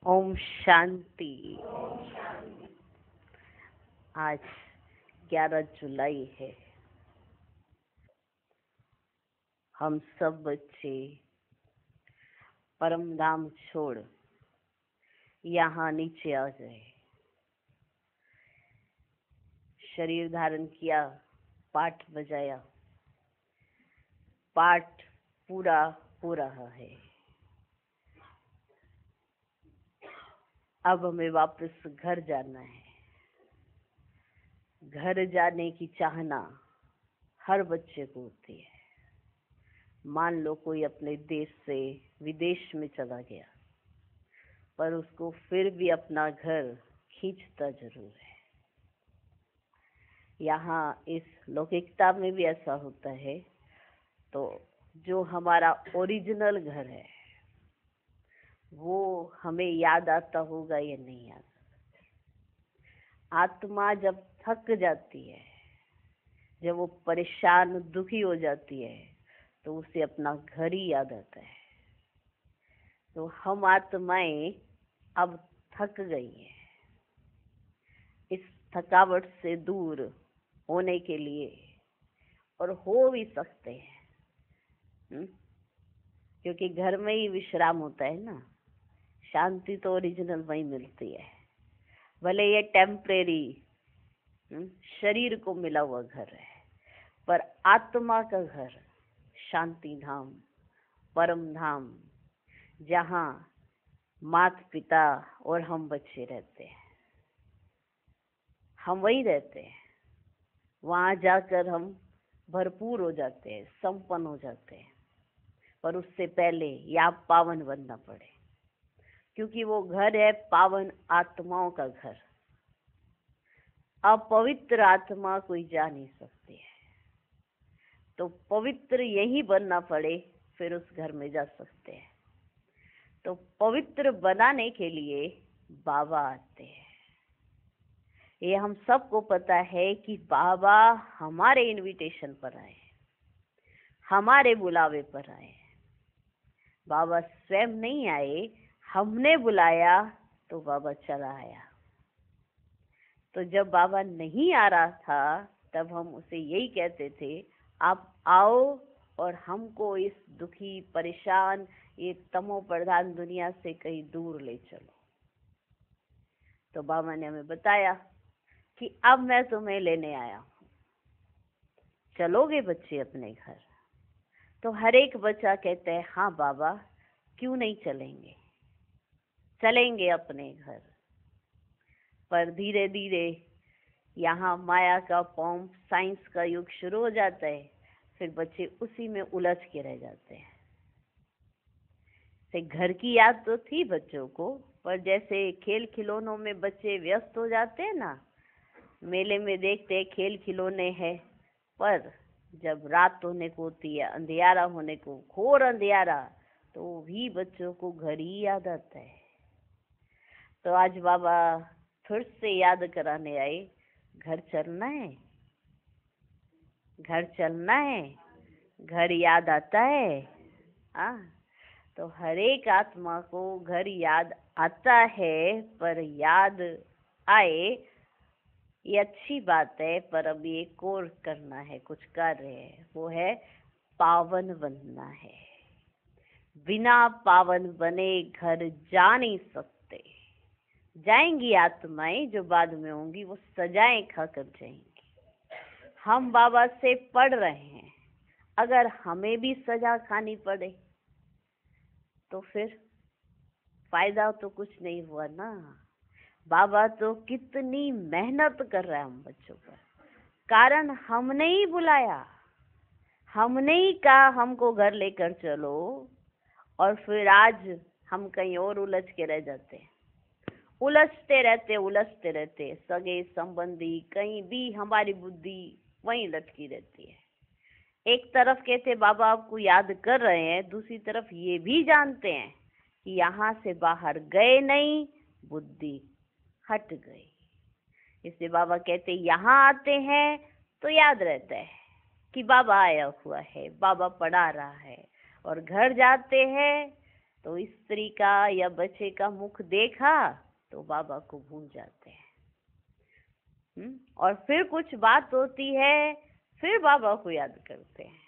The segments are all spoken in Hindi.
ओम शांति। आज 11 जुलाई है। हम सब बच्चे परम धाम छोड़ यहाँ नीचे आ गए। शरीर धारण किया, पाठ बजाया, पाठ पूरा हो रहा है। अब हमें वापस घर जाना है। घर जाने की चाहना हर बच्चे को होती है। मान लो कोई अपने देश से विदेश में चला गया, पर उसको फिर भी अपना घर खींचता जरूर है। यहाँ इस लौकिकता में भी ऐसा होता है। तो जो हमारा ओरिजिनल घर है वो हमें याद आता होगा या नहीं आता। आत्मा जब थक जाती है, जब वो परेशान दुखी हो जाती है, तो उसे अपना घर ही याद आता है। तो हम आत्माएं अब थक गई हैं। इस थकावट से दूर होने के लिए, और हो भी सकते हैं, क्योंकि घर में ही विश्राम होता है ना। शांति तो ओरिजिनल वही मिलती है। भले ये टेम्परेरी शरीर को मिला हुआ घर है, पर आत्मा का घर शांति धाम, परम धाम, जहाँ माता पिता और हम बच्चे रहते हैं, हम वही रहते हैं। वहां जाकर हम भरपूर हो जाते हैं, संपन्न हो जाते हैं। पर उससे पहले यहाँ पावन बनना पड़े, क्योंकि वो घर है पावन आत्माओं का घर। अपवित्र आत्मा कोई जा नहीं सकती है। तो पवित्र यही बनना पड़े, फिर उस घर में जा सकते हैं। तो पवित्र बनाने के लिए बाबा आते हैं। ये हम सबको पता है कि बाबा हमारे इनविटेशन पर आए, हमारे बुलावे पर आए। बाबा स्वयं नहीं आए, हमने बुलाया तो बाबा चला आया। तो जब बाबा नहीं आ रहा था, तब हम उसे यही कहते थे, आप आओ और हमको इस दुखी परेशान ये तमो प्रधान दुनिया से कहीं दूर ले चलो। तो बाबा ने हमें बताया कि अब मैं तुम्हें लेने आया हूँ, चलोगे बच्चे अपने घर? तो हर एक बच्चा कहता है, हाँ बाबा, क्यों नहीं चलेंगे, चलेंगे अपने घर। पर धीरे धीरे यहाँ माया का पॉम्प, साइंस का युग शुरू हो जाता है। फिर बच्चे उसी में उलझ के रह जाते हैं। से घर की याद तो थी बच्चों को, पर जैसे खेल खिलौनों में बच्चे व्यस्त हो जाते हैं ना, मेले में देखते हैं खेल खिलौने हैं, पर जब रात होने को होती है, अंधियारा होने को, घोर अंधियारा, तो भी बच्चों को घर ही याद आता है। तो आज बाबा फिर से याद कराने आए, घर चलना है, घर चलना है, घर याद आता है। हाँ, तो हर एक आत्मा को घर याद आता है, पर याद आए ये अच्छी बात है, पर अभी एक और करना है, कुछ कार्य है, वो है पावन बनना है। बिना पावन बने घर जा नहीं सकते। जाएंगी आत्माएं जो बाद में होंगी, वो सजाएं खाकर जाएंगी। हम बाबा से पढ़ रहे हैं, अगर हमें भी सजा खानी पड़े तो फिर फायदा तो कुछ नहीं हुआ ना। बाबा तो कितनी मेहनत कर रहा है हम बच्चों पर, कारण हमने ही बुलाया, हमने ही कहा हमको घर लेकर चलो, और फिर आज हम कहीं और उलझ के रह जाते हैं। उलझते रहते, सगे संबंधी कहीं भी हमारी बुद्धि वहीं लटकी रहती है। एक तरफ कहते बाबा आपको याद कर रहे हैं, दूसरी तरफ ये भी जानते हैं कि यहाँ से बाहर गए नहीं, बुद्धि हट गई। इसलिए बाबा कहते यहाँ आते हैं तो याद रहता है कि बाबा आया हुआ है, बाबा पढ़ा रहा है, और घर जाते हैं तो स्त्री का या बच्चे का मुख देखा तो बाबा को भूल जाते हैं। और फिर कुछ बात होती है, फिर बाबा को याद करते हैं।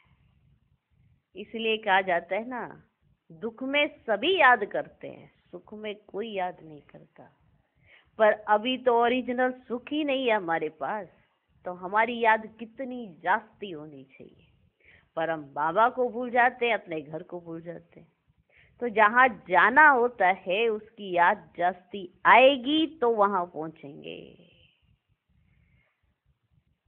इसलिए कहा जाता है ना, दुख में सभी याद करते हैं, सुख में कोई याद नहीं करता। पर अभी तो ओरिजिनल सुख ही नहीं है हमारे पास, तो हमारी याद कितनी जास्ती होनी चाहिए। पर हम बाबा को भूल जाते हैं, अपने घर को भूल जाते हैं। तो जहाँ जाना होता है उसकी याद जास्ती आएगी तो वहां पहुंचेंगे,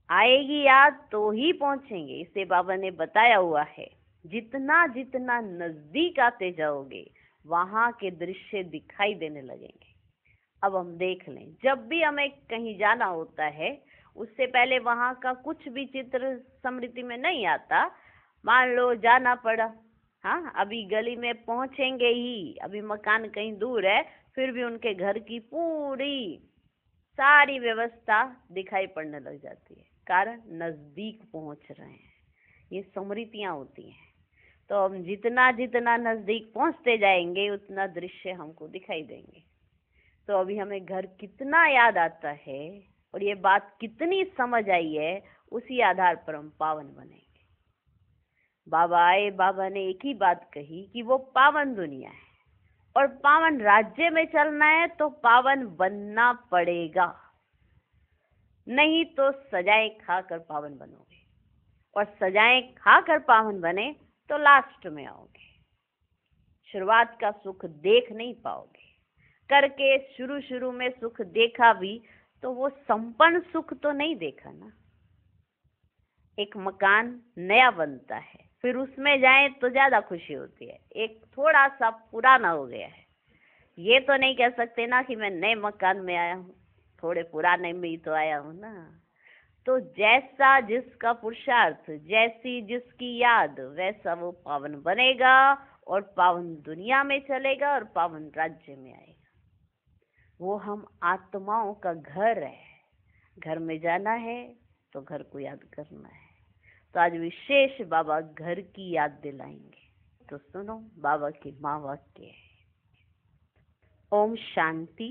आएगी याद तो ही पहुंचेंगे। इसे बाबा ने बताया हुआ है, जितना जितना नजदीक आते जाओगे वहां के दृश्य दिखाई देने लगेंगे। अब हम देख लें, जब भी हमें कहीं जाना होता है उससे पहले वहां का कुछ भी चित्र स्मृति में नहीं आता। मान लो जाना पड़ा, हाँ अभी गली में पहुंचेंगे ही, अभी मकान कहीं दूर है, फिर भी उनके घर की पूरी सारी व्यवस्था दिखाई पड़ने लग जाती है, कारण नजदीक पहुंच रहे हैं। ये स्मृतियां होती हैं। तो हम जितना जितना नजदीक पहुंचते जाएंगे उतना दृश्य हमको दिखाई देंगे। तो अभी हमें घर कितना याद आता है और ये बात कितनी समझ आई है, उसी आधार पर हम पावन बनेंगे। बाबा आए, बाबा ने एक ही बात कही कि वो पावन दुनिया है और पावन राज्य में चलना है तो पावन बनना पड़ेगा, नहीं तो सजाएं खाकर पावन बनोगे, और सजाएं खाकर पावन बने तो लास्ट में आओगे। शुरुआत का सुख देख नहीं पाओगे, करके शुरू शुरू में सुख देखा भी तो वो संपन्न सुख तो नहीं देखा ना। एक मकान नया बनता है, फिर उसमें जाएं तो ज्यादा खुशी होती है। एक थोड़ा सा पुराना हो गया है, ये तो नहीं कह सकते ना कि मैं नए मकान में आया हूँ, थोड़े पुराने में ही तो आया हूँ ना। तो जैसा जिसका पुरुषार्थ, जैसी जिसकी याद, वैसा वो पावन बनेगा और पावन दुनिया में चलेगा और पावन राज्य में आएगा। वो हम आत्माओं का घर है, घर में जाना है तो घर को याद करना है। तो आज विशेष बाबा घर की याद दिलाएंगे, तो सुनो बाबा के महावाक्य है। ओम शांति।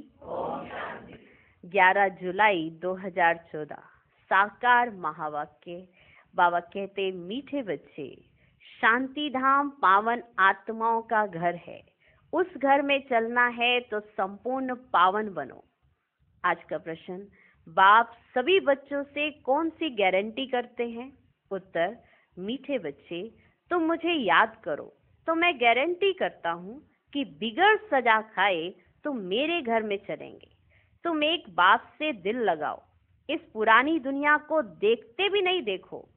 11 जुलाई 2014 साकार महावाक्य। बाबा कहते, मीठे बच्चे, शांति धाम पावन आत्माओं का घर है। उस घर में चलना है तो संपूर्ण पावन बनो। आज का प्रश्न, बाप सभी बच्चों से कौन सी गारंटी करते हैं? उत्तर, मीठे बच्चे, तुम मुझे याद करो तो मैं गारंटी करता हूँ कि बिगड़ सजा खाए तुम मेरे घर में चलेंगे। तुम एक बात से दिल लगाओ, इस पुरानी दुनिया को देखते भी नहीं देखो,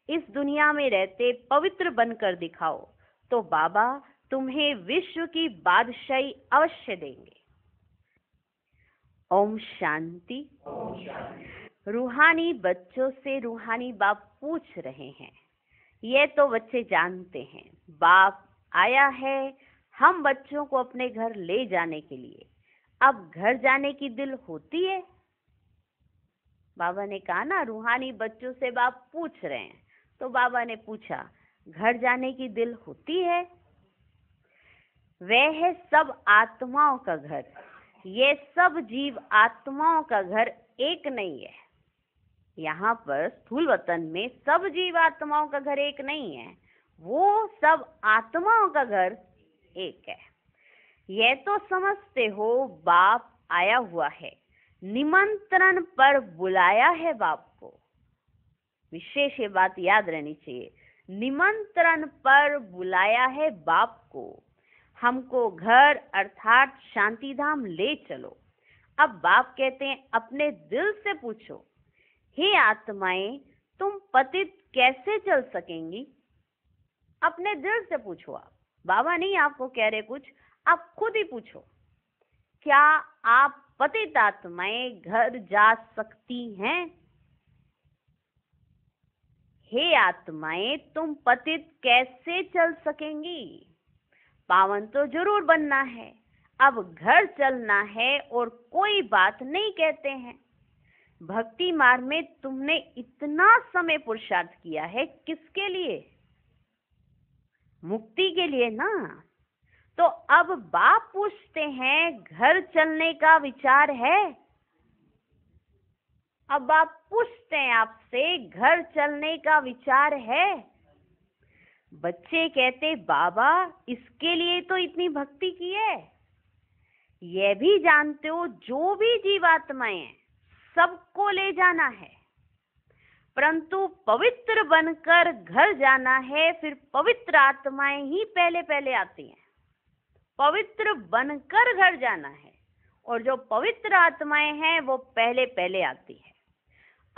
इस दुनिया में रहते पवित्र बनकर दिखाओ, तो बाबा तुम्हें विश्व की बादशाही अवश्य देंगे। ओम शांति। रूहानी बच्चों से रूहानी बाप पूछ रहे हैं। ये तो बच्चे जानते हैं, बाप आया है हम बच्चों को अपने घर ले जाने के लिए। अब घर जाने की दिल होती है? बाबा ने कहा ना, रूहानी बच्चों से बाप पूछ रहे हैं, तो बाबा ने पूछा, घर जाने की दिल होती है? वह है सब आत्माओं का घर। ये सब जीव आत्माओं का घर एक नहीं है। यहाँ पर स्थूल वतन में सब जीव आत्माओं का घर एक नहीं है, वो सब आत्माओं का घर एक है। यह तो समझते हो बाप आया हुआ है, निमंत्रण पर बुलाया है बाप को। विशेष ये बात याद रहनी चाहिए, निमंत्रण पर बुलाया है बाप को। हमको घर अर्थात शांति धाम ले चलो। अब बाप कहते हैं, अपने दिल से पूछो, हे आत्माएं, तुम पतित कैसे चल सकेंगी? अपने दिल से पूछो। आप, बाबा नहीं आपको कह रहे कुछ, आप खुद ही पूछो, क्या आप पतित आत्माएं घर जा सकती हैं? हे आत्माएं, तुम पतित कैसे चल सकेंगी? पावन तो जरूर बनना है, अब घर चलना है और कोई बात नहीं कहते हैं। भक्ति मार्ग में तुमने इतना समय पुरुषार्थ किया है, किसके लिए? मुक्ति के लिए ना। तो अब बाप पूछते हैं, घर चलने का विचार है? अब बाप पूछते हैं आपसे, घर चलने का विचार है? बच्चे कहते, बाबा इसके लिए तो इतनी भक्ति की है। यह भी जानते हो जो भी जीवात्माएं हैं सबको ले जाना है, परंतु पवित्र बनकर घर जाना है, फिर पवित्र आत्माएं ही पहले पहले आती हैं। पवित्र बनकर घर जाना है और जो पवित्र आत्माएं हैं वो पहले पहले आती है।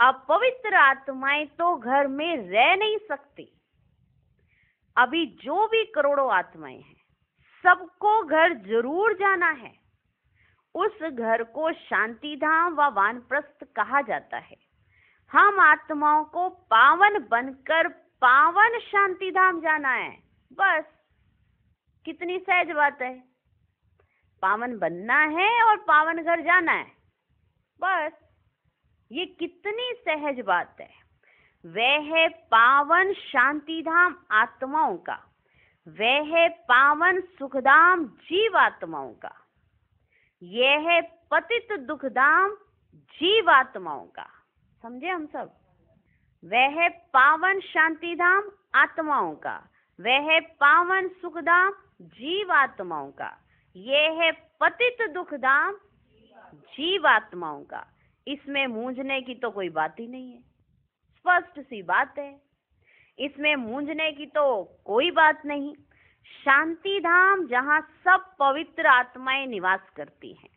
अब पवित्र आत्माएं तो घर में रह नहीं सकती। अभी जो भी करोड़ों आत्माएं हैं सबको घर जरूर जाना है। उस घर को शांति धाम व वानप्रस्थ कहा जाता है। हम आत्माओं को पावन बनकर पावन शांति धाम जाना है। बस कितनी सहज बात है। पावन बनना है और पावन घर जाना है, बस ये कितनी सहज बात है। वह है पावन शांति धाम आत्माओं का, वह है पावन सुखधाम जीवात्माओं का, यह है पतित दुखधाम जीवात्माओं का। समझे हम सब? वह है पावन शांति धाम आत्माओं का, वह है पावन सुखधाम जीवात्माओं का, यह है पतित दुखधाम जीवात्माओं का। इसमें मूंझने की तो कोई बात ही नहीं है, स्पष्ट सी बात है। इसमें मूंझने की तो कोई बात नहीं। शांति धाम जहाँ सब पवित्र आत्माएं निवास करती हैं,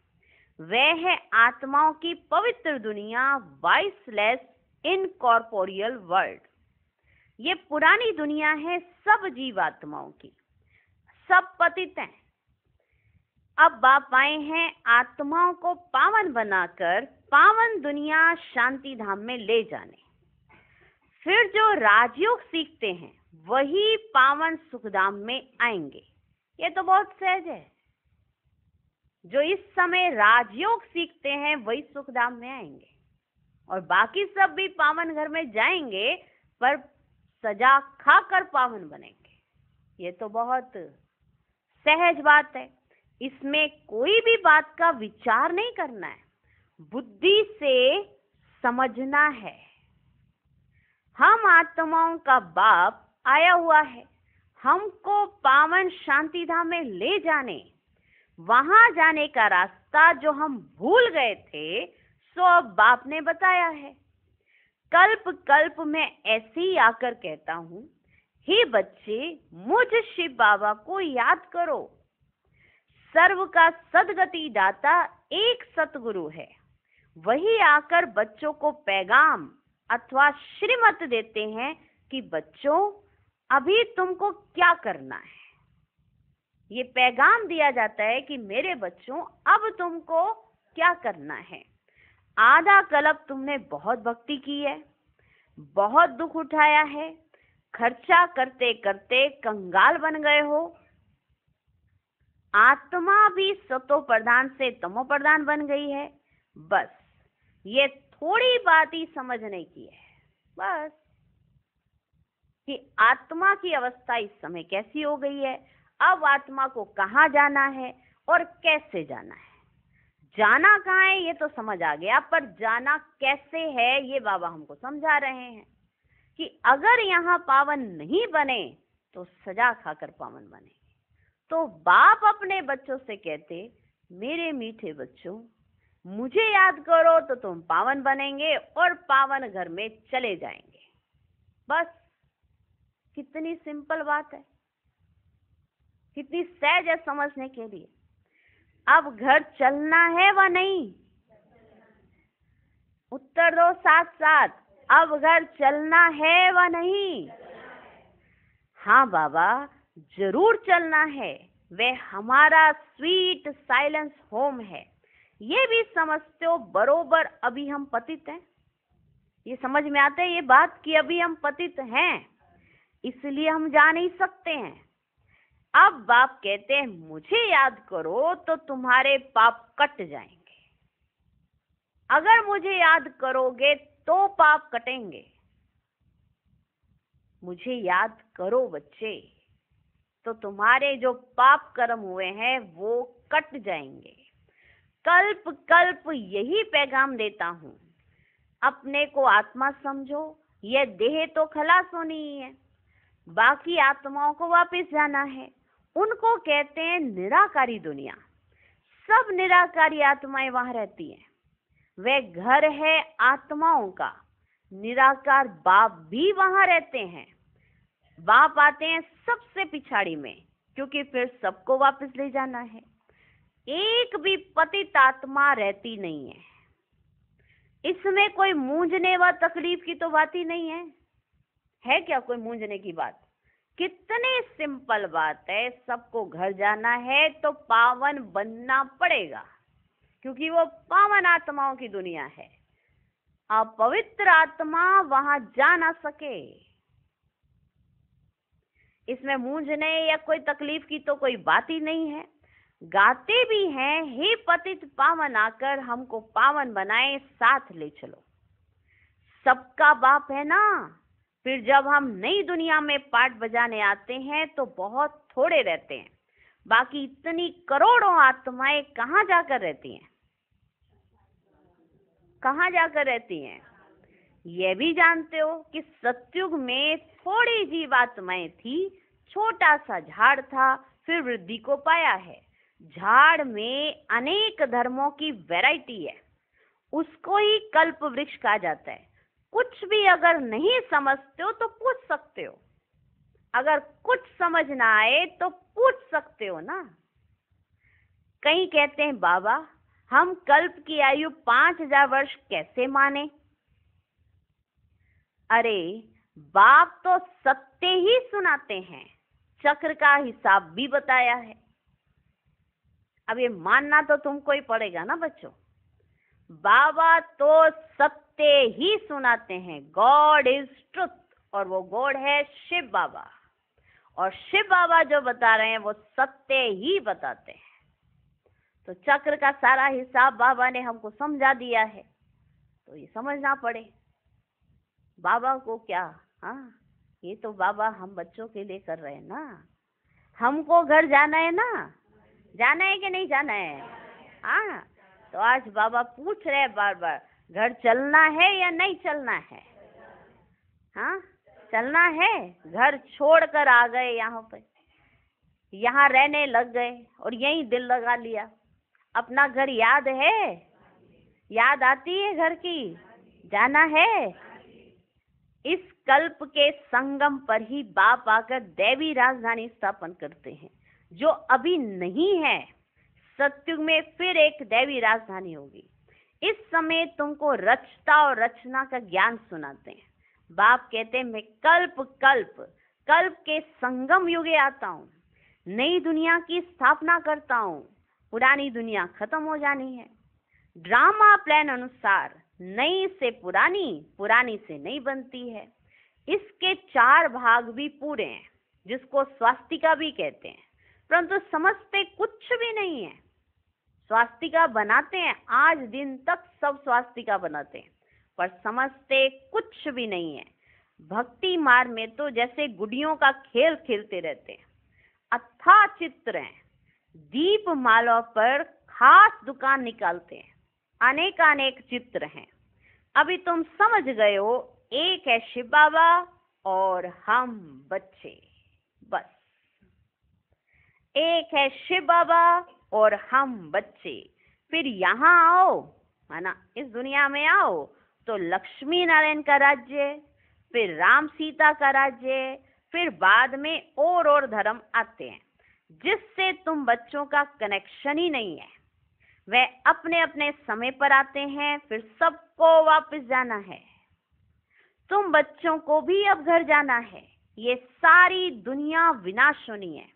वह है आत्माओं की पवित्र दुनिया, वॉइसलेस इनकॉर्पोरियल वर्ल्ड। ये पुरानी दुनिया है सब जीवात्माओं की, सब पतित हैं। अब बाप आए हैं आत्माओं को पावन बनाकर पावन दुनिया शांति धाम में ले जाने। फिर जो राजयोग सीखते हैं वही पावन सुखधाम में आएंगे। ये तो बहुत सहज है। जो इस समय राजयोग सीखते हैं वही सुखधाम में आएंगे और बाकी सब भी पावन घर में जाएंगे, पर सजा खाकर पावन बनेंगे। ये तो बहुत सहज बात है। इसमें कोई भी बात का विचार नहीं करना है, बुद्धि से समझना है। हम आत्माओं का बाप आया हुआ है हमको पावन शांति धाम में ले जाने। वहां जाने का रास्ता जो हम भूल गए थे सो अब बाप ने बताया है। कल्प कल्प में ऐसे ही आकर कहता हूँ, हे बच्चे मुझ शिव बाबा को याद करो। सर्व का सदगति दाता एक सतगुरु है। वही आकर बच्चों को पैगाम अथवा श्रीमत देते हैं कि बच्चों अभी तुमको क्या करना है। ये पैगाम दिया जाता है कि मेरे बच्चों अब तुमको क्या करना है। आधा कल्प तुमने बहुत भक्ति की है, बहुत दुख उठाया है, खर्चा करते करते कंगाल बन गए हो। आत्मा भी सतो प्रधान से तमो प्रधान बन गई है। बस ये थोड़ी बात ही समझने की है, बस कि आत्मा की अवस्था इस समय कैसी हो गई है, अब आत्मा को कहाँ जाना है और कैसे जाना है। जाना कहाँ है ये तो समझ आ गया, पर जाना कैसे है ये बाबा हमको समझा रहे हैं कि अगर यहाँ पावन नहीं बने तो सजा खाकर पावन बनेंगे। तो बाप अपने बच्चों से कहते, मेरे मीठे बच्चों मुझे याद करो तो तुम पावन बनेंगे और पावन घर में चले जाएंगे। बस कितनी सिंपल बात है, कितनी सहज है समझने के लिए। अब घर चलना है व नहीं? उत्तर दो साथ साथ, अब घर चलना है व नहीं? हाँ बाबा जरूर चलना है। वह हमारा स्वीट साइलेंस होम है। ये भी समझते हो बरोबर अभी हम पतित हैं। ये समझ में आता है ये बात कि अभी हम पतित हैं, इसलिए हम जा नहीं सकते हैं। अब बाप कहते हैं मुझे याद करो तो तुम्हारे पाप कट जाएंगे। अगर मुझे याद करोगे तो पाप कटेंगे। मुझे याद करो बच्चे, तो तुम्हारे जो पाप कर्म हुए हैं वो कट जाएंगे। कल्प कल्प यही पैगाम देता हूँ, अपने को आत्मा समझो, यह देह तो खलास होनी ही है, बाकी आत्माओं को वापस जाना है। उनको कहते हैं निराकारी दुनिया। सब निराकारी आत्माएं वहां रहती हैं। वह घर है आत्माओं का। निराकार बाप भी वहां रहते हैं। बाप आते हैं सबसे पिछाड़ी में, क्योंकि फिर सबको वापस ले जाना है। एक भी पतित आत्मा रहती नहीं है। इसमें कोई मूंझने व तकलीफ की तो बात ही नहीं है क्या कोई मूंझने की बात? कितनी सिंपल बात है। सबको घर जाना है तो पावन बनना पड़ेगा, क्योंकि वो पावन आत्माओं की दुनिया है। अपवित्र आत्मा वहां जा ना सके। इसमें मूंझने या कोई तकलीफ की तो कोई बात ही नहीं है। गाते भी हैं, हे पतित पावन आकर हमको पावन बनाए, साथ ले चलो। सबका बाप है ना। फिर जब हम नई दुनिया में पाठ बजाने आते हैं तो बहुत थोड़े रहते हैं। बाकी इतनी करोड़ों आत्माएं कहाँ जाकर रहती हैं? कहाँ जाकर रहती हैं? यह भी जानते हो कि सतयुग में थोड़ी जीवात्माएं थी, छोटा सा झाड़ था, फिर वृद्धि को पाया है। झाड़ में अनेक धर्मों की वैरायटी है, उसको ही कल्प वृक्ष कहा जाता है। कुछ भी अगर नहीं समझते हो तो पूछ सकते हो, अगर कुछ समझ ना आए तो पूछ सकते हो ना। कहीं कहते हैं बाबा हम कल्प की आयु 5000 वर्ष कैसे माने? अरे बाप तो सत्य ही सुनाते हैं, चक्र का हिसाब भी बताया है। अब ये मानना तो तुमको ही पड़ेगा ना बच्चों। बाबा तो सत्य ही सुनाते हैं। गॉड इज ट्रुथ, और वो गॉड है शिव बाबा। और शिव बाबा जो बता रहे हैं वो सत्य ही बताते हैं। तो चक्र का सारा हिसाब बाबा ने हमको समझा दिया है, तो ये समझना पड़े। बाबा को क्या, हाँ ये तो बाबा हम बच्चों के लिए कर रहे हैं ना। हमको घर जाना है ना, जाना है कि नहीं जाना है? हाँ, तो आज बाबा पूछ रहे हैं बार बार, घर चलना है या नहीं चलना है? हाँ चलना है। घर छोड़कर आ गए यहाँ पे, यहाँ रहने लग गए और यहीं दिल लगा लिया। अपना घर याद है? याद आती है घर की? जाना है। इस कल्प के संगम पर ही बाप आकर दैवी राजधानी स्थापन करते हैं, जो अभी नहीं है। सतयुग में फिर एक दैवी राजधानी होगी। इस समय तुमको रचता और रचना का ज्ञान सुनाते हैं। बाप कहते हैं मैं कल्प कल्प कल्प के संगम युगे आता हूँ, नई दुनिया की स्थापना करता हूँ। पुरानी दुनिया खत्म हो जानी है। ड्रामा प्लान अनुसार नई से पुरानी, पुरानी से नई बनती है। इसके 4 भाग भी पूरे हैं, जिसको स्वास्तिका भी कहते हैं, परंतु समझते कुछ भी नहीं है। स्वास्तिका बनाते हैं, आज दिन तक सब स्वास्तिका बनाते हैं, पर समझते कुछ भी नहीं है। भक्ति मार्ग में तो जैसे गुड़ियों का खेल खेलते रहते हैं। अथाह चित्र हैं, दीप माला पर खास दुकान निकालते हैं, अनेकानेक चित्र हैं। अभी तुम समझ गए हो, एक है शिव बाबा और हम बच्चे, बस। एक है शिव बाबा और हम बच्चे। फिर यहाँ आओ, है ना, इस दुनिया में आओ तो लक्ष्मी नारायण का राज्य, फिर राम सीता का राज्य, फिर बाद में और धर्म आते हैं, जिससे तुम बच्चों का कनेक्शन ही नहीं है। वे अपने अपने समय पर आते हैं, फिर सबको वापस जाना है। तुम बच्चों को भी अब घर जाना है। ये सारी दुनिया विनाश होनी है।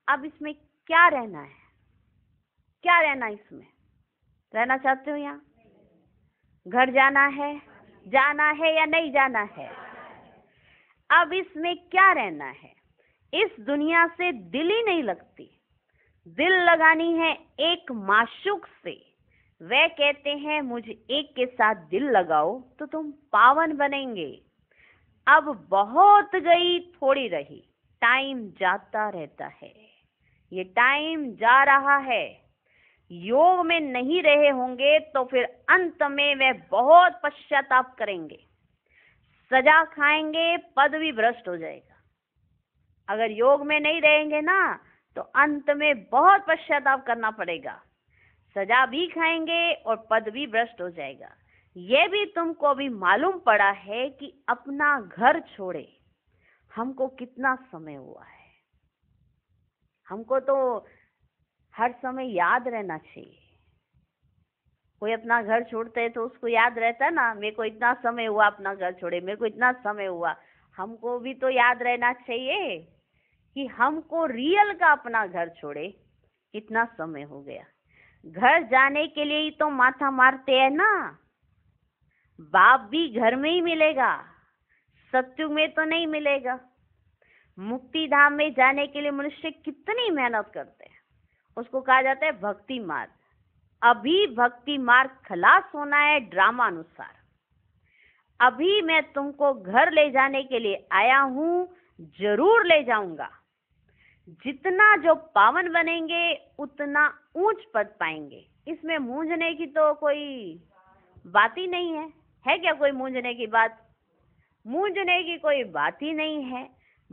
अब इसमें क्या रहना है? क्या रहना इसमें? रहना चाहते हो यहाँ? घर जाना है या नहीं जाना है? अब इसमें क्या रहना है? इस दुनिया से दिल ही नहीं लगती। दिल लगानी है एक माशूक से। वे कहते हैं मुझे एक के साथ दिल लगाओ तो तुम पावन बनेंगे। अब बहुत गई थोड़ी रही, टाइम जाता रहता है, ये टाइम जा रहा है। योग में नहीं रहे होंगे तो फिर अंत में वे बहुत पश्चाताप करेंगे, सजा खाएंगे, पद भी भ्रष्ट हो जाएगा। अगर योग में नहीं रहेंगे ना तो अंत में बहुत पश्चाताप करना पड़ेगा, सजा भी खाएंगे और पद भी भ्रष्ट हो जाएगा। ये भी तुमको अभी मालूम पड़ा है कि अपना घर छोड़े हमको कितना समय हुआ है। हमको तो हर समय याद रहना चाहिए। कोई अपना घर छोड़ते है तो उसको याद रहता है ना, मेरे को इतना समय हुआ अपना घर छोड़े, मेरे को इतना समय हुआ। हमको भी तो याद रहना चाहिए कि हमको रियल का अपना घर छोड़े कितना समय हो गया। घर जाने के लिए ही तो माथा मारते हैं ना। बाप भी घर में ही मिलेगा, सत्युग में तो नहीं मिलेगा। मुक्ति धाम में जाने के लिए मनुष्य कितनी मेहनत करते हैं, उसको कहा जाता है भक्ति मार्ग। अभी भक्ति मार्ग खलास होना है ड्रामा अनुसार। अभी मैं तुमको घर ले जाने के लिए आया हूं, जरूर ले जाऊंगा। जितना जो पावन बनेंगे उतना ऊंच पद पाएंगे। इसमें मूंझने की तो कोई बात ही नहीं है। है क्या कोई मूंझने की बात? मूंझने की कोई बात ही नहीं है।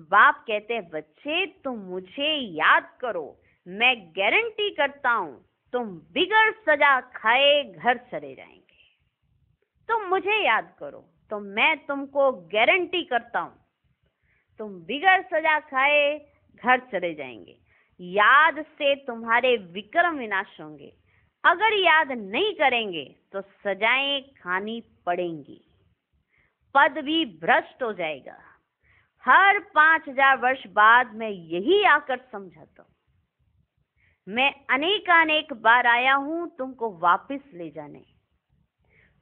बाप कहते हैं बच्चे तुम मुझे याद करो, मैं गारंटी करता हूं तुम बिगड़ सजा खाए घर चले जाएंगे। तुम मुझे याद करो तो मैं तुमको गारंटी करता हूं तुम बिगड़ सजा खाए घर चले जाएंगे। याद से तुम्हारे विक्रम विनाश होंगे। अगर याद नहीं करेंगे तो सजाएं खानी पड़ेंगी, पद भी भ्रष्ट हो जाएगा। हर 5000 वर्ष बाद मैं यही आकर समझाता हूं। मैं अनेक बार आया हूं तुमको वापस ले जाने।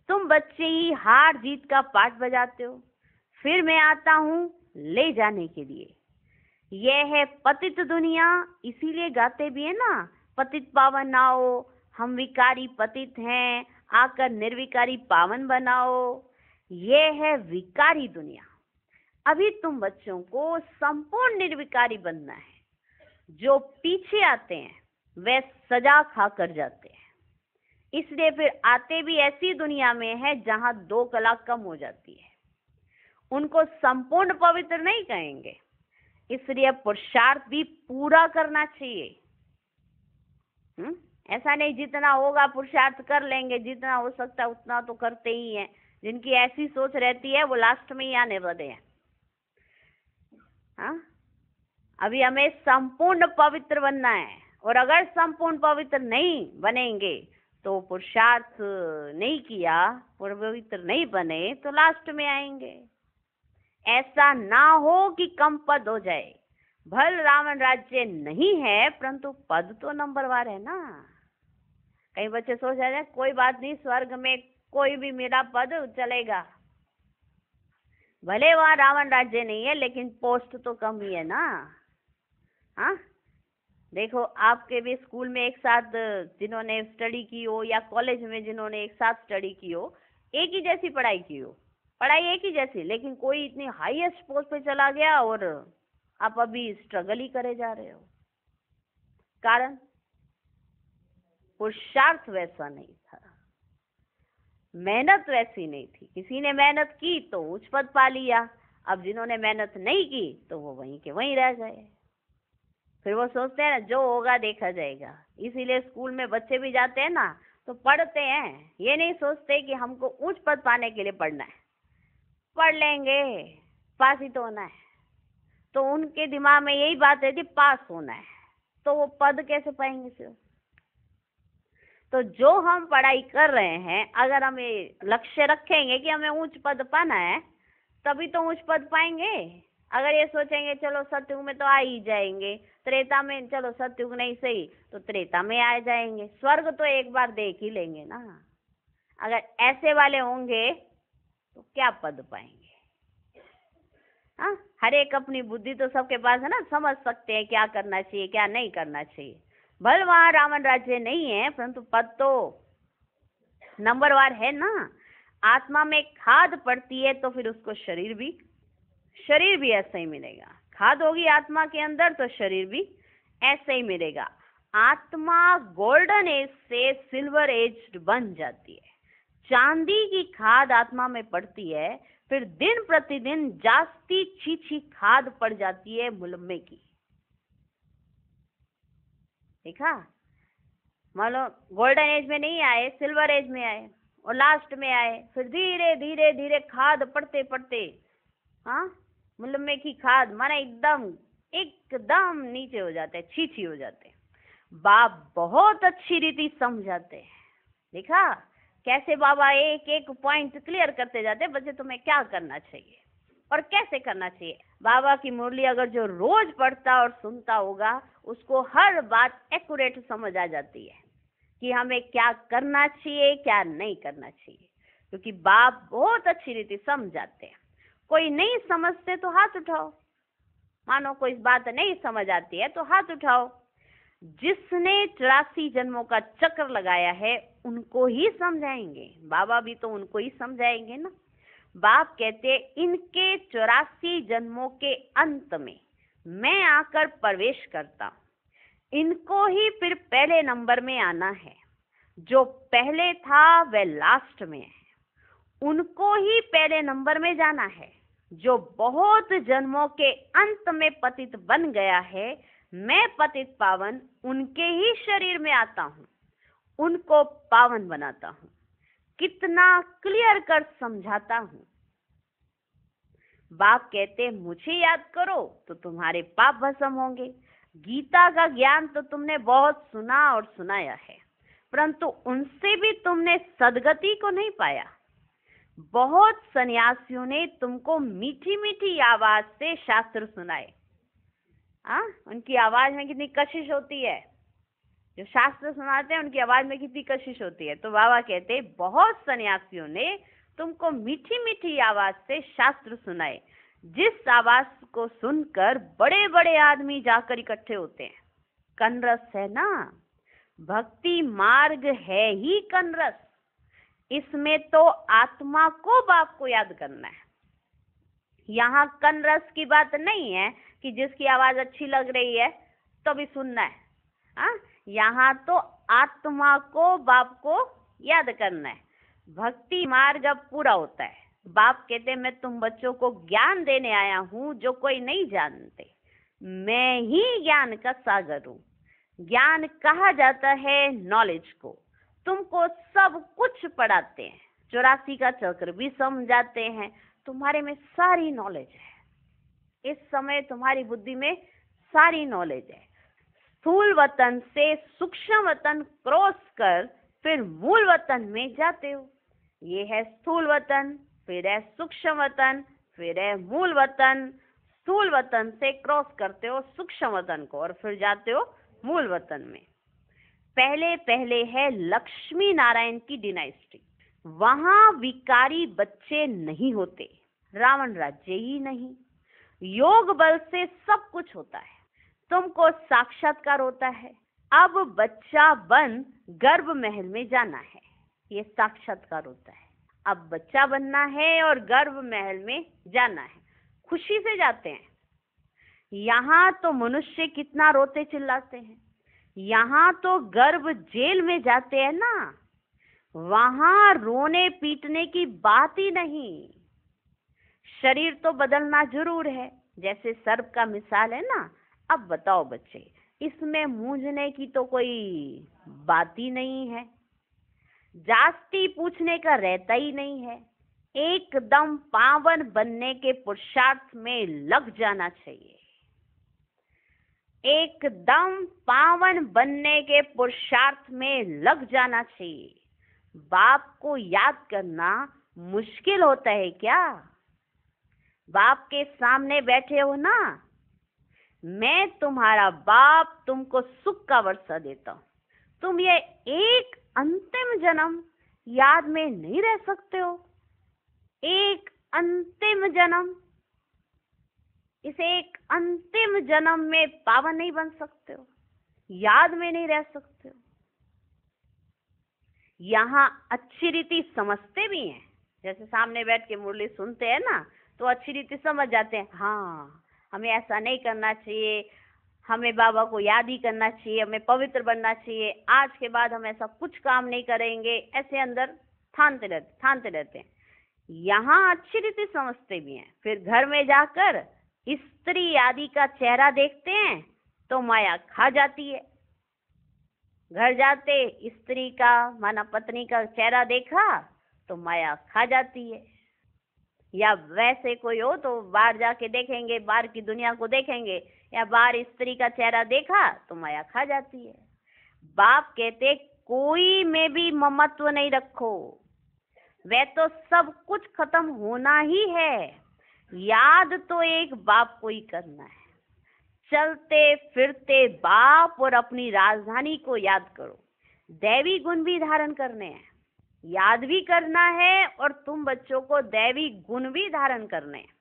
तुम बच्चे ही हार जीत का पाठ बजाते हो, फिर मैं आता हूं ले जाने के लिए। यह है पतित दुनिया, इसीलिए गाते भी है ना, पतित पावन आओ, हम विकारी पतित हैं, आकर निर्विकारी पावन बनाओ। यह है विकारी दुनिया। अभी तुम बच्चों को संपूर्ण निर्विकारी बनना है। जो पीछे आते हैं वे सजा खा कर जाते हैं, इसलिए फिर आते भी ऐसी दुनिया में है जहां 2 कला कम हो जाती है। उनको संपूर्ण पवित्र नहीं कहेंगे, इसलिए पुरुषार्थ भी पूरा करना चाहिए। ऐसा नहीं जितना होगा पुरुषार्थ कर लेंगे, जितना हो सकता है उतना तो करते ही हैं। जिनकी ऐसी सोच रहती है वो लास्ट में ही आने वाले हैं। हाँ, अभी हमें संपूर्ण पवित्र बनना है, और अगर संपूर्ण पवित्र नहीं बनेंगे तो पुरुषार्थ नहीं किया, पवित्र नहीं बने तो लास्ट में आएंगे। ऐसा ना हो कि कम पद हो जाए। भल रावण राज्य नहीं है परंतु पद तो नंबरवार है ना। कई बच्चे सोच रहे हैं कोई बात नहीं, स्वर्ग में कोई भी मेरा पद चलेगा। भले वहां रावण राज्य नहीं है लेकिन पोस्ट तो कम ही है ना। हाँ, देखो आपके भी स्कूल में एक साथ जिन्होंने स्टडी की हो या कॉलेज में जिन्होंने एक साथ स्टडी की हो, एक ही जैसी पढ़ाई की हो, पढ़ाई एक ही जैसी, लेकिन कोई इतनी हाईएस्ट पोस्ट पे चला गया और आप अभी स्ट्रगल ही करे जा रहे हो। कारण पुरुषार्थ वैसा नहीं था, मेहनत वैसी नहीं थी। किसी ने मेहनत की तो उच्च पद पा लिया, अब जिन्होंने मेहनत नहीं की तो वो वहीं के वहीं रह गए। फिर वो सोचते हैं ना जो होगा देखा जाएगा। इसीलिए स्कूल में बच्चे भी जाते हैं ना तो पढ़ते हैं, ये नहीं सोचते कि हमको उच्च पद पाने के लिए पढ़ना है। पढ़ लेंगे, पास ही तो होना है। तो उनके दिमाग में यही बात है कि पास होना है, तो वो पद कैसे पाएंगे फिर? तो जो हम पढ़ाई कर रहे हैं, अगर हम ये लक्ष्य रखेंगे कि हमें उच्च पद पाना है, तभी तो उच्च पद पाएंगे। अगर ये सोचेंगे चलो सतयुग में तो आ ही जाएंगे, त्रेता में चलो सतयुग नहीं सही तो त्रेता में आ जाएंगे, स्वर्ग तो एक बार देख ही लेंगे ना। अगर ऐसे वाले होंगे तो क्या पद पाएंगे? हाँ, हर एक अपनी बुद्धि तो सबके पास है ना, समझ सकते हैं क्या करना चाहिए क्या नहीं करना चाहिए। भले वहां रावण राज्य नहीं है परंतु पद तो नंबरवार है ना। आत्मा में खाद पड़ती है तो फिर उसको शरीर भी ऐसा ही मिलेगा। खाद होगी आत्मा के अंदर तो शरीर भी ऐसे ही मिलेगा। आत्मा गोल्डन एज से सिल्वर एज बन जाती है। चांदी की खाद आत्मा में पड़ती है, फिर दिन प्रतिदिन जास्ती छीछी खाद पड़ जाती है मुलम्मे की। देखा, मान लो गोल्डन एज में नहीं आए, सिल्वर एज में आए और लास्ट में आए, फिर धीरे धीरे धीरे खाद पड़ते पड़ते, हाँ, मुलम्मे की खाद माना एकदम एकदम नीचे हो जाते, छीछी हो जाते। बाप बहुत अच्छी रीति समझाते हैं। देखा कैसे बाबा एक एक पॉइंट क्लियर करते जाते, बच्चे तुम्हें क्या करना चाहिए और कैसे करना चाहिए। बाबा की मुरली अगर जो रोज पढ़ता और सुनता होगा, उसको हर बात एक्यूरेट समझ आ जाती है कि हमें क्या करना चाहिए क्या नहीं करना चाहिए, क्योंकि बाप बहुत अच्छी रीति समझाते हैं। कोई नहीं समझते तो हाथ उठाओ, मानो कोई बात नहीं समझ आती है तो हाथ उठाओ। जिसने 84 जन्मों का चक्र लगाया है उनको ही समझाएंगे, बाबा भी तो उनको ही समझाएंगे ना। बाप कहते इनके 84 जन्मों के अंत में मैं आकर प्रवेश करता हूँ, इनको ही फिर पहले नंबर में आना है। जो पहले था वह लास्ट में है, उनको ही पहले नंबर में जाना है। जो बहुत जन्मों के अंत में पतित बन गया है, मैं पतित पावन उनके ही शरीर में आता हूँ, उनको पावन बनाता हूँ। कितना क्लियर कर समझाता हूँ। बाप कहते मुझे याद करो तो तुम्हारे पाप भस्म होंगे। गीता का ज्ञान तो तुमने बहुत सुना और सुनाया है, परंतु उनसे भी तुमने सदगति को नहीं पाया। बहुत सन्यासियों ने तुमको मीठी मीठी आवाज से शास्त्र सुनाए। उनकी आवाज में कितनी कशिश होती है, जो शास्त्र सुनाते हैं उनकी आवाज में कितनी कशिश होती है। तो बाबा कहते बहुत सन्यासियों ने तुमको मीठी मीठी आवाज से शास्त्र सुनाए, जिस आवाज को सुनकर बड़े बड़े आदमी जाकर इकट्ठे होते हैं। कनरस है ना, भक्ति मार्ग है ही कनरस। इसमें तो आत्मा को बाप को याद करना है। यहाँ कनरस की बात नहीं है कि जिसकी आवाज अच्छी लग रही है तो भी सुनना है। यहाँ तो आत्मा को बाप को याद करना है। भक्ति मार्ग अब पूरा होता है। बाप कहते मैं तुम बच्चों को ज्ञान देने आया हूँ जो कोई नहीं जानते। मैं ही ज्ञान का सागर हूँ। ज्ञान कहा जाता है नॉलेज को। तुमको सब कुछ पढ़ाते हैं, 84 का चक्र भी समझाते हैं। तुम्हारे में सारी नॉलेज है, इस समय तुम्हारी बुद्धि में सारी नॉलेज है। स्थूल वतन से सूक्ष्म वतन क्रॉस कर फिर मूल वतन में जाते हो। ये है स्थूल वतन, फिर है सूक्ष्म वतन, फिर है मूल वतन। स्थूल वतन से क्रॉस करते हो सूक्ष्म वतन को और फिर जाते हो मूल वतन में। पहले पहले है लक्ष्मी नारायण की डिनाइस्टी। वहां विकारी बच्चे नहीं होते, रावण राज्य ही नहीं। योग बल से सब कुछ होता है। तुमको साक्षात्कार होता है। अब बच्चा बन गर्भ महल में जाना है, ये साक्षात्कार होता है। अब बच्चा बनना है और गर्भ महल में जाना है। खुशी से जाते हैं। यहाँ तो मनुष्य कितना रोते चिल्लाते हैं, यहाँ तो गर्भ जेल में जाते हैं ना, वहां रोने पीटने की बात ही नहीं। शरीर तो बदलना जरूर है, जैसे सर्प का मिसाल है ना। अब बताओ बच्चे, इसमें मूंझने की तो कोई बात ही नहीं है, जास्ती पूछने का रहता ही नहीं है। एकदम पावन बनने के पुरुषार्थ में लग जाना चाहिए। एकदम पावन बनने के पुरुषार्थ में लग जाना चाहिए। बाप को याद करना मुश्किल होता है क्या? बाप के सामने बैठे हो ना, मैं तुम्हारा बाप तुमको सुख का वर्षा देता हूँ। तुम ये एक अंतिम जन्म याद में नहीं रह सकते हो। एक अंतिम जन्म, इस एक अंतिम जन्म में पावन नहीं बन सकते हो, याद में नहीं रह सकते हो। यहाँ अच्छी रीति समझते भी हैं, जैसे सामने बैठ के मुरली सुनते हैं ना, तो अच्छी रीति समझ जाते हैं। हाँ, हमें ऐसा नहीं करना चाहिए, हमें बाबा को याद ही करना चाहिए, हमें पवित्र बनना चाहिए, आज के बाद हम ऐसा कुछ काम नहीं करेंगे, ऐसे अंदर ठानते रहते हैं। यहाँ अच्छी रीति समझते भी हैं, फिर घर में जाकर स्त्री आदि का चेहरा देखते हैं तो माया खा जाती है। घर जाते स्त्री का माना पत्नी का चेहरा देखा तो माया खा जाती है। या वैसे कोई हो तो बाहर जाके देखेंगे, बाहर की दुनिया को देखेंगे, या बाहर स्त्री का चेहरा देखा तो माया खा जाती है। बाप कहते कोई में भी ममत्व नहीं रखो, वह तो सब कुछ खत्म होना ही है, याद तो एक बाप को ही करना है। चलते फिरते बाप और अपनी राजधानी को याद करो। दैवी गुण भी धारण करने हैं, याद भी करना है, और तुम बच्चों को दैवी गुण भी धारण करने हैं।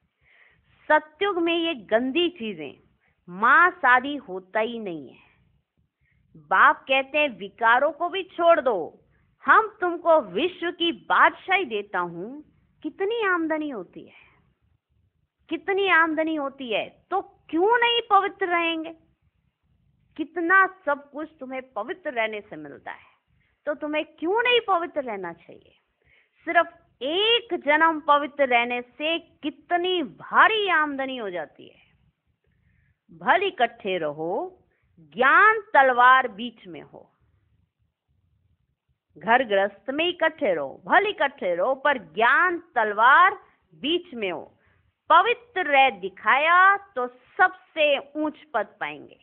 सत्युग में ये गंदी चीजें मां शादी होता ही नहीं है। बाप कहते हैं विकारों को भी छोड़ दो, हम तुमको विश्व की बादशाही देता हूं। कितनी आमदनी होती है, कितनी आमदनी होती है, तो क्यों नहीं पवित्र रहेंगे? कितना सब कुछ तुम्हें पवित्र रहने से मिलता है, तो तुम्हें क्यों नहीं पवित्र रहना चाहिए? सिर्फ एक जन्म पवित्र रहने से कितनी भारी आमदनी हो जाती है। भल इकट्ठे रहो, ज्ञान तलवार बीच में हो। घर गृहस्थ में इकट्ठे रहो, भल इकट्ठे रहो, पर ज्ञान तलवार बीच में हो। पवित्र रह दिखाया तो सबसे ऊंच पद पाएंगे,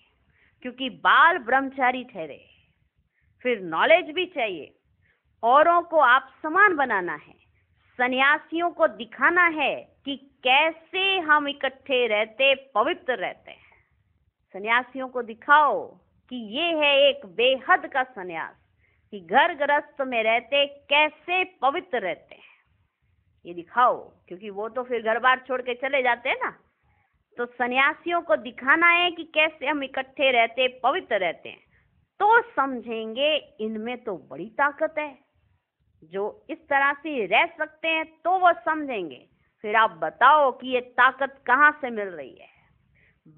क्योंकि बाल ब्रह्मचारी ठहरे। फिर नॉलेज भी चाहिए, औरों को आप समान बनाना है, सन्यासियों को दिखाना है कि कैसे हम इकट्ठे रहते पवित्र रहते हैं। सन्यासियों को दिखाओ कि ये है एक बेहद का सन्यास, कि घर गृहस्थ में रहते कैसे पवित्र रहते हैं, ये दिखाओ। क्योंकि वो तो फिर घर बार छोड़ के चले जाते हैं ना, तो सन्यासियों को दिखाना है कि कैसे हम इकट्ठे रहते पवित्र रहते हैं। तो समझेंगे इनमें तो बड़ी ताकत है, जो इस तरह से रह सकते हैं, तो वो समझेंगे। फिर आप बताओ कि ये ताकत कहाँ से मिल रही है?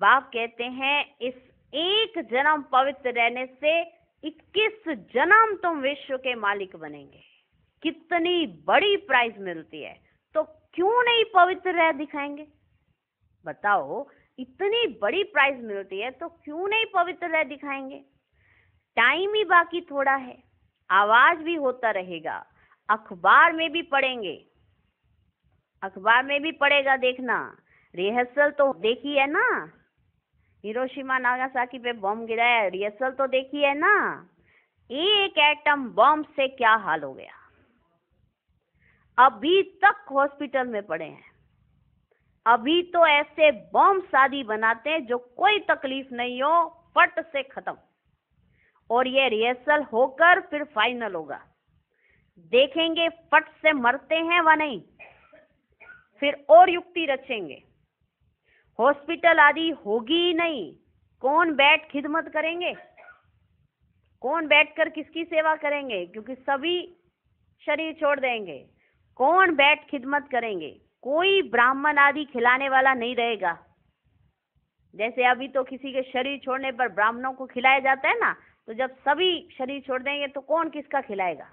बाप कहते हैं इस एक जन्म पवित्र रहने से 21 जन्म तुम विश्व के मालिक बनेंगे। कितनी बड़ी प्राइज मिलती है, तो क्यों नहीं पवित्र रह दिखाएंगे? बताओ, इतनी बड़ी प्राइज मिलती है तो क्यों नहीं पवित्र रह दिखाएंगे? टाइम ही बाकी थोड़ा है, आवाज भी होता रहेगा, अखबार में भी पढ़ेंगे, अखबार में भी पढ़ेगा। देखना, रिहर्सल तो देखी है ना, हिरोशिमा नागासाकी पे बम गिराया, रिहर्सल तो देखी है ना। एक एटम बम से क्या हाल हो गया, अभी तक हॉस्पिटल में पड़े हैं। अभी तो ऐसे बम शादी बनाते हैं जो कोई तकलीफ नहीं हो, फट से खत्म। और ये रिहर्सल होकर फिर फाइनल होगा, देखेंगे फट से मरते हैं व नहीं, फिर और युक्ति रचेंगे। हॉस्पिटल आदि होगी ही नहीं, कौन बैठ खिदमत करेंगे, कौन बैठकर किसकी सेवा करेंगे? क्योंकि सभी शरीर छोड़ देंगे, कौन बैठ खिदमत करेंगे? कोई ब्राह्मण आदि खिलाने वाला नहीं रहेगा। जैसे अभी तो किसी के शरीर छोड़ने पर ब्राह्मणों को खिलाया जाता है ना, तो जब सभी शरीर छोड़ देंगे तो कौन किसका खिलाएगा?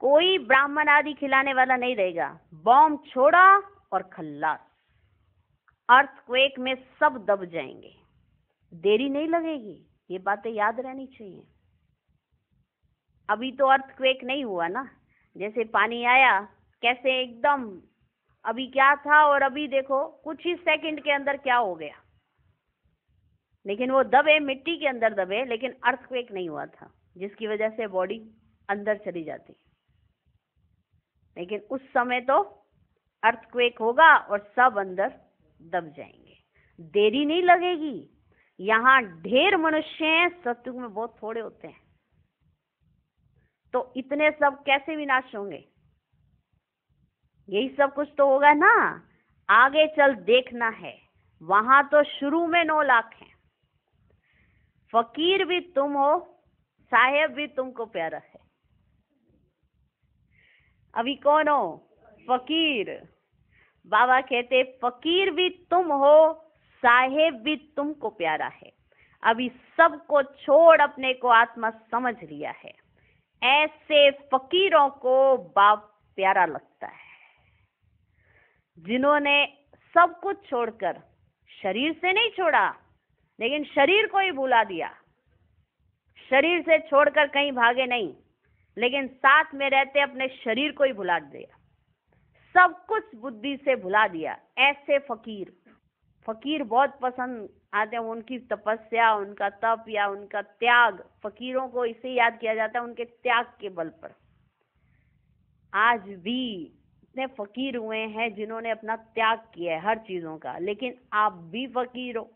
कोई ब्राह्मण आदि खिलाने वाला नहीं रहेगा। बॉम्ब छोड़ा और खल्लास, अर्थक्वेक में सब दब जाएंगे, देरी नहीं लगेगी। ये बातें याद रहनी चाहिए। अभी तो अर्थक्वेक नहीं हुआ ना, जैसे पानी आया कैसे एकदम, अभी क्या था और अभी देखो कुछ ही सेकंड के अंदर क्या हो गया। लेकिन वो दबे, मिट्टी के अंदर दबे, लेकिन अर्थक्वेक नहीं हुआ था, जिसकी वजह से बॉडी अंदर चली जाती। लेकिन उस समय तो अर्थक्वेक होगा और सब अंदर दब जाएंगे, देरी नहीं लगेगी। यहाँ ढेर मनुष्य हैं, सत्युग में बहुत थोड़े होते हैं, तो इतने सब कैसे विनाश होंगे? यही सब कुछ तो होगा ना, आगे चल देखना है। वहां तो शुरू में 9 लाख हैं। फकीर भी तुम हो, साहेब भी तुमको प्यारा है। अभी कौन हो? फकीर। बाबा कहते फकीर भी तुम हो, साहेब भी तुमको प्यारा है। अभी सबको छोड़ अपने को आत्मा समझ लिया है। ऐसे फकीरों को बाप प्यारा लगता है, जिन्होंने सब कुछ छोड़कर, शरीर से नहीं छोड़ा लेकिन शरीर को ही भुला दिया। शरीर से छोड़कर कहीं भागे नहीं, लेकिन साथ में रहते अपने शरीर को ही भुला दिया, सब कुछ बुद्धि से भुला दिया। ऐसे फकीर बहुत पसंद आते हैं। उनकी तपस्या, उनका तप या उनका त्याग, फकीरों को इसे याद किया जाता है उनके त्याग के बल पर। आज भी इतने फकीर हुए हैं जिन्होंने अपना त्याग किया है हर चीजों का। लेकिन आप भी फकीर हो।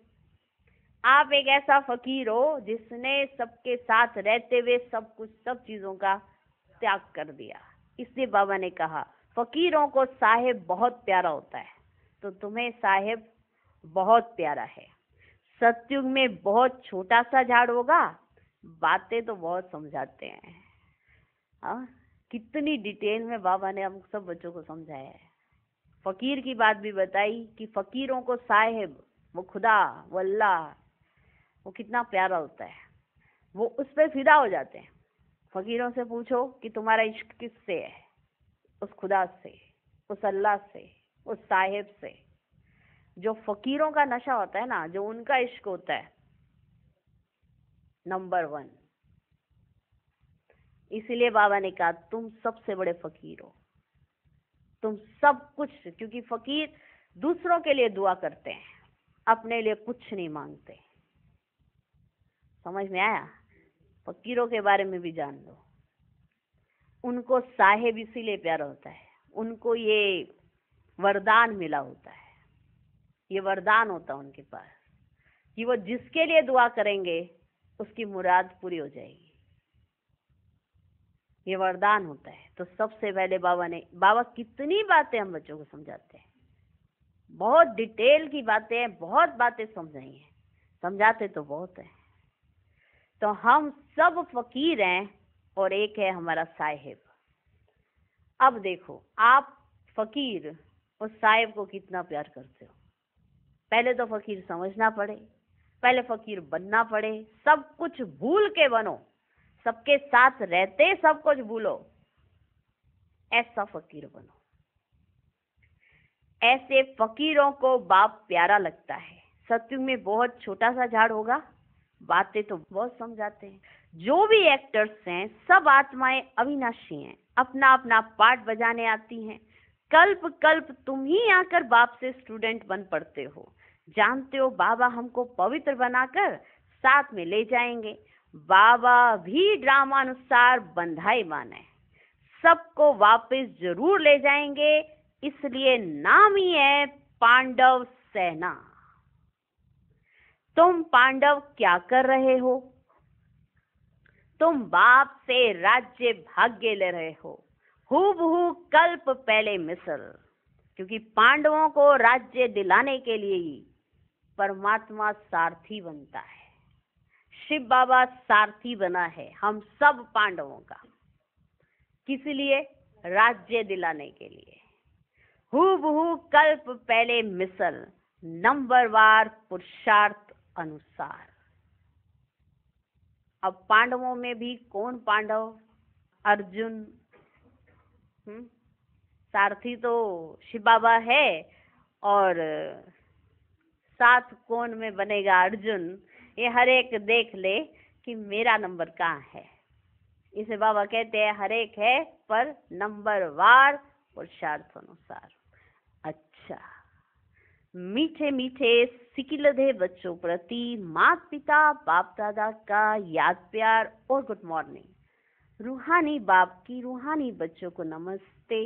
आप एक ऐसा फकीर हो जिसने सबके साथ रहते हुए सब कुछ, सब चीजों का त्याग कर दिया। इसलिए बाबा ने कहा फकीरों को साहेब बहुत प्यारा होता है। तो तुम्हें साहेब बहुत प्यारा है। सतयुग में बहुत छोटा सा झाड़ होगा, बातें तो बहुत समझाते हैं। हाँ, कितनी डिटेल में बाबा ने हम सब बच्चों को समझाया है। फकीर की बात भी बताई कि फकीरों को साहेब, वो खुदा, वो अल्लाह, वो कितना प्यारा होता है। वो उस पर फिदा हो जाते हैं। फकीरों से पूछो कि तुम्हारा इश्क किससे है? उस खुदा से, उस अल्लाह से, उस साहेब से। जो फकीरों का नशा होता है ना, जो उनका इश्क होता है, नंबर 1। इसीलिए बाबा ने कहा तुम सबसे बड़े फकीर हो, तुम सब कुछ। क्योंकि फकीर दूसरों के लिए दुआ करते हैं, अपने लिए कुछ नहीं मांगते। समझ में आया? फकीरों के बारे में भी जान लो। उनको साहेब इसीलिए प्यारा होता है, उनको ये वरदान मिला होता है। ये वरदान होता है उनके पास कि वो जिसके लिए दुआ करेंगे उसकी मुराद पूरी हो जाएगी। ये वरदान होता है। तो सबसे पहले बाबा कितनी बातें हम बच्चों को समझाते हैं, बहुत डिटेल की बातें, बहुत बातें समझाई हैं, समझाते तो बहुत है। तो हम सब फकीर हैं और एक है हमारा साहिब। अब देखो, आप फकीर उस साहिब को कितना प्यार करते हो। पहले तो फकीर समझना पड़े, पहले फकीर बनना पड़े। सब कुछ भूल के बनो, सबके साथ रहते सब कुछ भूलो, ऐसा फकीर बनो। ऐसे फकीरों को बाप प्यारा लगता है। सत्युग में बहुत छोटा सा झाड़ होगा, बातें तो बहुत समझाते हैं। जो भी एक्टर्स हैं सब आत्माएं अविनाशी हैं, अपना अपना पार्ट बजाने आती हैं। कल्प कल्प तुम ही आकर बाप से स्टूडेंट बन पड़ते हो। जानते हो बाबा हमको पवित्र बनाकर साथ में ले जाएंगे। बाबा भी ड्रामानुसार बंधाईमान है, सबको वापस जरूर ले जाएंगे। इसलिए नाम ही है पांडव सेना। तुम पांडव क्या कर रहे हो? तुम बाप से राज्य भाग्य ले रहे हो, हूबहू कल्प पहले मिस्र। क्योंकि पांडवों को राज्य दिलाने के लिए ही परमात्मा सारथी बनता है। शिव बाबा सारथी बना है हम सब पांडवों का। किस लिए? राज्य दिलाने के लिए। हूबहू कल्प पहले मिसल, नंबरवार पुरुषार्थ अनुसार। अब पांडवों में भी कौन पांडव? अर्जुन। सारथी तो शिव बाबा है, और साथ कौन में बनेगा? अर्जुन। ये हर एक देख ले कि मेरा नंबर कहाँ है। इसे बाबा कहते हैं हर एक है पर नंबरवार पुरुषार्थ अनुसार। अच्छा, मीठे मीठे सिकिलधे बच्चों प्रति माता पिता बाप दादा का याद प्यार और गुड मॉर्निंग। रूहानी बाप की रूहानी बच्चों को नमस्ते।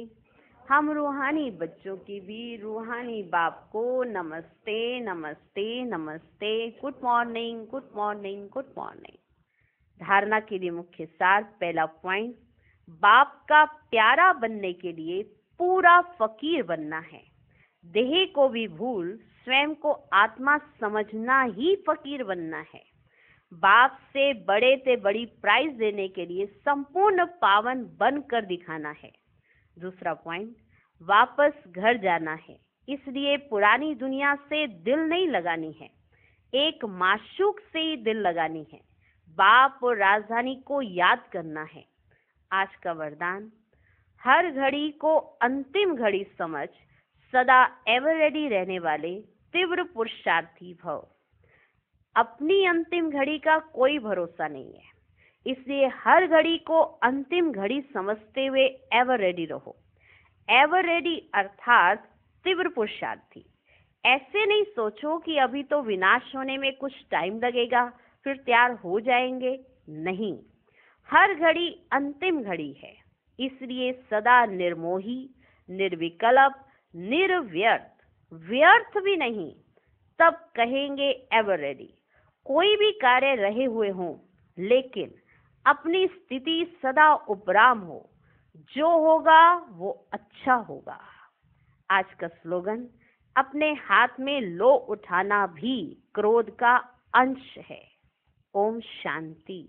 हम रूहानी बच्चों की भी रूहानी बाप को नमस्ते नमस्ते नमस्ते। Good morning good morning good morning. धारणा के लिए मुख्य सार। पहला पॉइंट, बाप का प्यारा बनने के लिए पूरा फकीर बनना है। देह को भी भूल स्वयं को आत्मा समझना ही फकीर बनना है। बाप से बड़े से बड़ी प्राइज देने के लिए संपूर्ण पावन बनकर दिखाना है। दूसरा पॉइंट, वापस घर जाना है। इसलिए पुरानी दुनिया से दिल नहीं लगानी है, एक माशूक से ही दिल लगानी है। बाप और राजधानी को याद करना है। आज का वरदान, हर घड़ी को अंतिम घड़ी समझ सदा एवर रेडी रहने वाले तीव्र पुरुषार्थी भव। अपनी अंतिम घड़ी का कोई भरोसा नहीं है, इसलिए हर घड़ी को अंतिम घड़ी समझते हुए एवर रेडी रहो। एवर रेडी अर्थात तीव्र पुरुषार्थी। ऐसे नहीं सोचो कि अभी तो विनाश होने में कुछ टाइम लगेगा, फिर तैयार हो जाएंगे। नहीं, हर घड़ी अंतिम घड़ी है, इसलिए सदा निर्मोही, निर्विकल्प, निर्व्यर्थ, व्यर्थ भी नहीं, तब कहेंगे एवर रेडी। कोई भी कार्य रहे हुए हों, लेकिन अपनी स्थिति सदा उपराम हो। जो होगा वो अच्छा होगा। आज का स्लोगन, अपने हाथ में लो उठाना भी क्रोध का अंश है। ओम शांति।